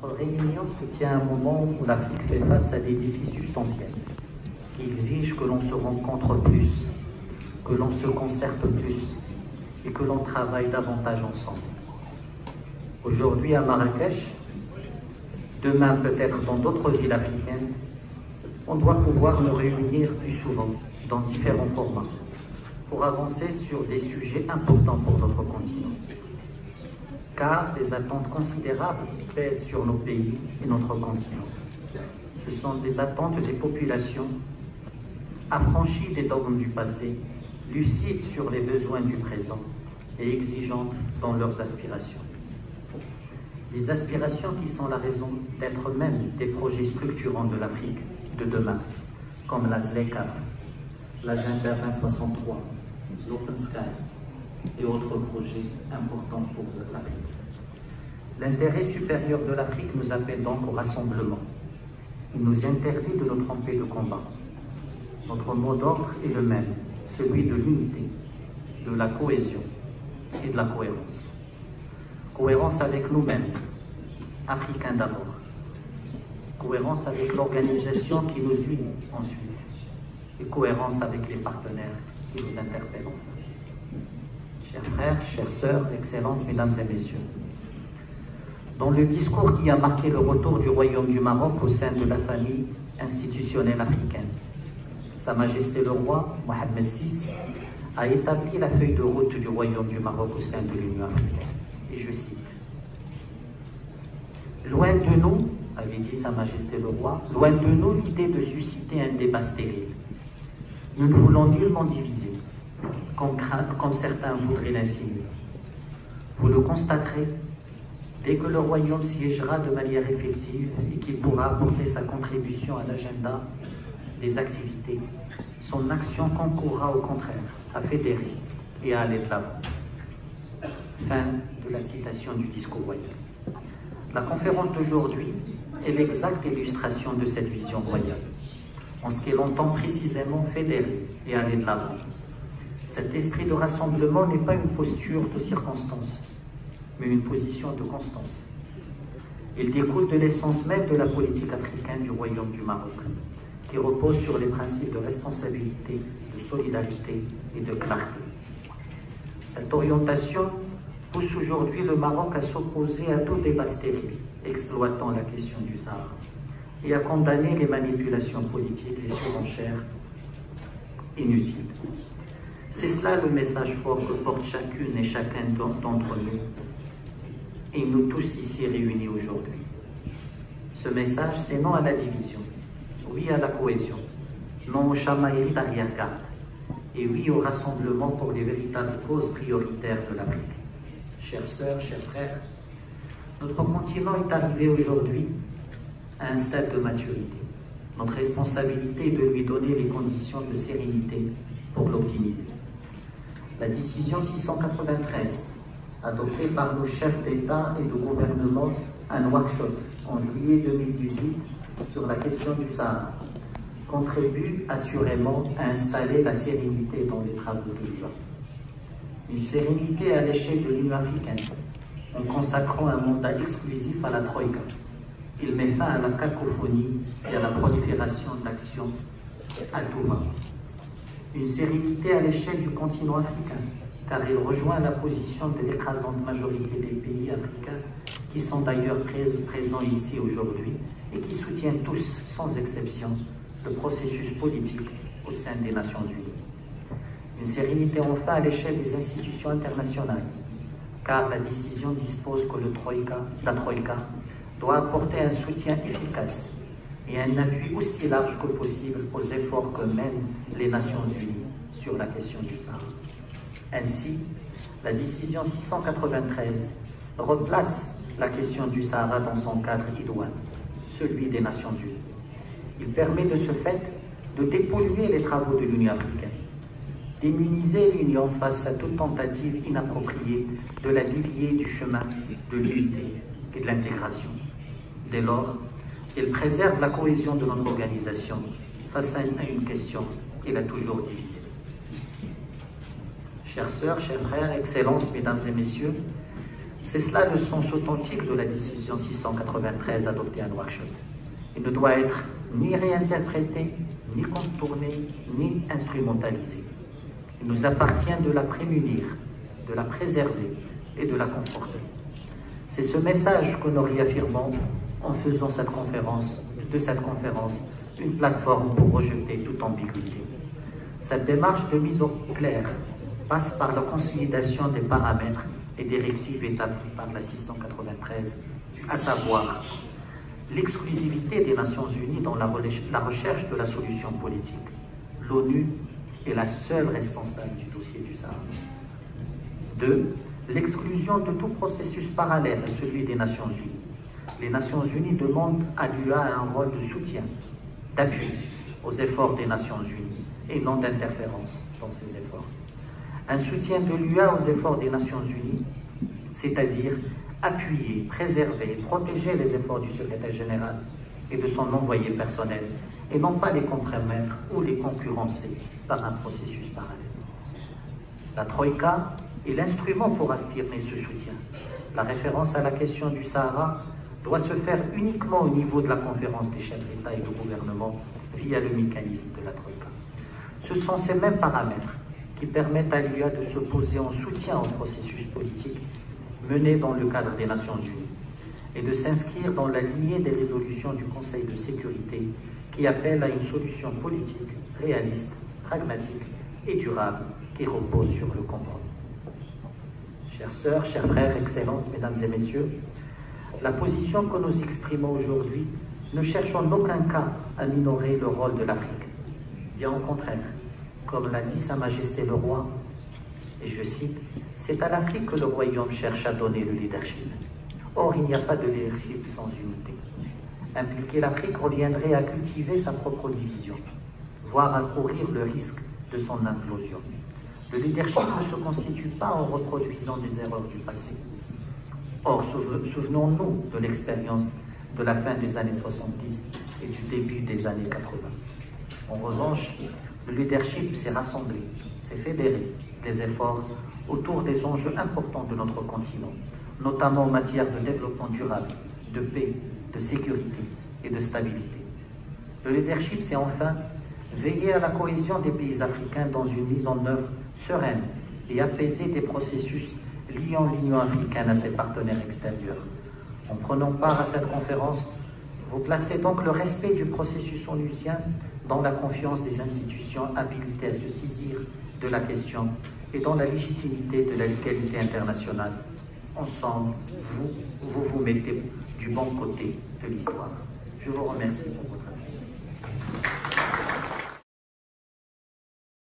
Notre réunion se tient à un moment où l'Afrique fait face à des défis substantiels qui exigent que l'on se rencontre plus, que l'on se concerte plus et que l'on travaille davantage ensemble. Aujourd'hui à Marrakech, demain peut-être dans d'autres villes africaines, on doit pouvoir nous réunir plus souvent dans différents formats pour avancer sur des sujets importants pour notre continent. Car des attentes considérables pèsent sur nos pays et notre continent. Ce sont des attentes des populations affranchies des dogmes du passé, lucides sur les besoins du présent et exigeantes dans leurs aspirations. Des aspirations qui sont la raison d'être même des projets structurants de l'Afrique de demain, comme la ZLECAf, l'Agenda 2063, l'Open Sky et autres projets importants pour l'Afrique. L'intérêt supérieur de l'Afrique nous appelle donc au rassemblement. Il nous interdit de nous tromper de combat. Notre mot d'ordre est le même, celui de l'unité, de la cohésion et de la cohérence. Cohérence avec nous-mêmes, Africains d'abord. Cohérence avec l'organisation qui nous unit ensuite. Et cohérence avec les partenaires qui nous interpellent enfin. Chers frères, chères sœurs, Excellences, Mesdames et Messieurs, dans le discours qui a marqué le retour du Royaume du Maroc au sein de la famille institutionnelle africaine, Sa Majesté le Roi, Mohamed VI, a établi la feuille de route du Royaume du Maroc au sein de l'Union africaine. Et je cite, « Loin de nous, avait dit Sa Majesté le Roi, loin de nous l'idée de susciter un débat stérile. Nous ne voulons nullement diviser, comme certains voudraient l'insinuer. Vous le constaterez, dès que le Royaume siégera de manière effective et qu'il pourra apporter sa contribution à l'agenda des activités, son action concourra au contraire à fédérer et à aller de l'avant. » Fin de la citation du discours royal. La conférence d'aujourd'hui est l'exacte illustration de cette vision royale, en ce qu'elle entend précisément fédérer et aller de l'avant. Cet esprit de rassemblement n'est pas une posture de circonstance, mais une position de constance. Il découle de l'essence même de la politique africaine du Royaume du Maroc, qui repose sur les principes de responsabilité, de solidarité et de clarté. Cette orientation pousse aujourd'hui le Maroc à s'opposer à tout débat stérile, exploitant la question du Sahara, et à condamner les manipulations politiques et surenchères inutiles. C'est cela le message fort que porte chacune et chacun d'entre nous, et nous tous ici réunis aujourd'hui. Ce message, c'est non à la division, oui à la cohésion, non aux chamailleries d'arrière-garde, et oui au rassemblement pour les véritables causes prioritaires de l'Afrique. Chères sœurs, chers frères, notre continent est arrivé aujourd'hui à un stade de maturité. Notre responsabilité est de lui donner les conditions de sérénité pour l'optimiser. La décision 693, adoptée par nos chefs d'État et de gouvernement à Nouakchott en juillet 2018 sur la question du Sahara, contribue assurément à installer la sérénité dans les travaux de l'Union. Une sérénité à l'échelle de l'Union africaine, en consacrant un mandat exclusif à la Troïka. Il met fin à la cacophonie et à la prolifération d'actions à tout va. Une sérénité à l'échelle du continent africain, car il rejoint la position de l'écrasante majorité des pays africains qui sont d'ailleurs présents ici aujourd'hui et qui soutiennent tous, sans exception, le processus politique au sein des Nations Unies. Une sérénité enfin à l'échelle des institutions internationales, car la décision dispose que la Troïka doit apporter un soutien efficace et un appui aussi large que possible aux efforts que mènent les Nations Unies sur la question du Sahara. Ainsi, la décision 693 replace la question du Sahara dans son cadre idoine, celui des Nations Unies. Il permet de ce fait de dépolluer les travaux de l'Union africaine, d'immuniser l'Union face à toute tentative inappropriée de la dévier du chemin de l'unité et de l'intégration. Dès lors, il préserve la cohésion de notre organisation face à une question qui l'a toujours divisée. Chères sœurs, chers frères, Excellences, Mesdames et Messieurs, C'est cela le sens authentique de la décision 693 adoptée à Nouakchott. Il ne doit être ni réinterprété, ni contourné, ni instrumentalisé. Il nous appartient de la prémunir, de la préserver et de la conforter. C'est ce message que nous réaffirmons en faisant de cette conférence une plateforme pour rejeter toute ambiguïté. Cette démarche de mise au clair passe par la consolidation des paramètres et directives établies par la 693, à savoir l'exclusivité des Nations Unies dans la recherche de la solution politique. L'ONU est la seule responsable du dossier du Sahara. 2. L'exclusion de tout processus parallèle à celui des Nations Unies. Les Nations Unies demandent à l'UA un rôle de soutien, d'appui aux efforts des Nations Unies et non d'interférence dans ces efforts. Un soutien de l'UA aux efforts des Nations Unies, c'est-à-dire appuyer, préserver et protéger les efforts du secrétaire général et de son envoyé personnel, et non pas les compromettre ou les concurrencer par un processus parallèle. La Troïka est l'instrument pour affirmer ce soutien. La référence à la question du Sahara doit se faire uniquement au niveau de la conférence des chefs d'État et de gouvernement via le mécanisme de la Troïka. Ce sont ces mêmes paramètres qui permettent à l'UA de se poser en soutien au processus politique mené dans le cadre des Nations Unies et de s'inscrire dans la lignée des résolutions du Conseil de sécurité qui appellent à une solution politique réaliste, pragmatique et durable qui repose sur le compromis. Chères sœurs, chers frères, excellences, mesdames et messieurs, la position que nous exprimons aujourd'hui ne cherche en aucun cas à minorer le rôle de l'Afrique. Bien au contraire, comme l'a dit Sa Majesté le Roi, et je cite, « C'est à l'Afrique que le royaume cherche à donner le leadership. Or, il n'y a pas de leadership sans unité. Impliquer l'Afrique reviendrait à cultiver sa propre division, voire à courir le risque de son implosion. Le leadership ne se constitue pas en reproduisant des erreurs du passé. Or, souvenons-nous de l'expérience de la fin des années 70 et du début des années 80. En revanche, le leadership s'est rassemblé, s'est fédéré les efforts autour des enjeux importants de notre continent, notamment en matière de développement durable, de paix, de sécurité et de stabilité. Le leadership, c'est enfin veiller à la cohésion des pays africains dans une mise en œuvre sereine et apaisée des processus liant l'Union africaine à ses partenaires extérieurs. En prenant part à cette conférence, vous placez donc le respect du processus onusien dans la confiance des institutions habilitées à se saisir de la question et dans la légitimité de la légalité internationale. Ensemble, vous vous mettez du bon côté de l'histoire. Je vous remercie pour votre attention.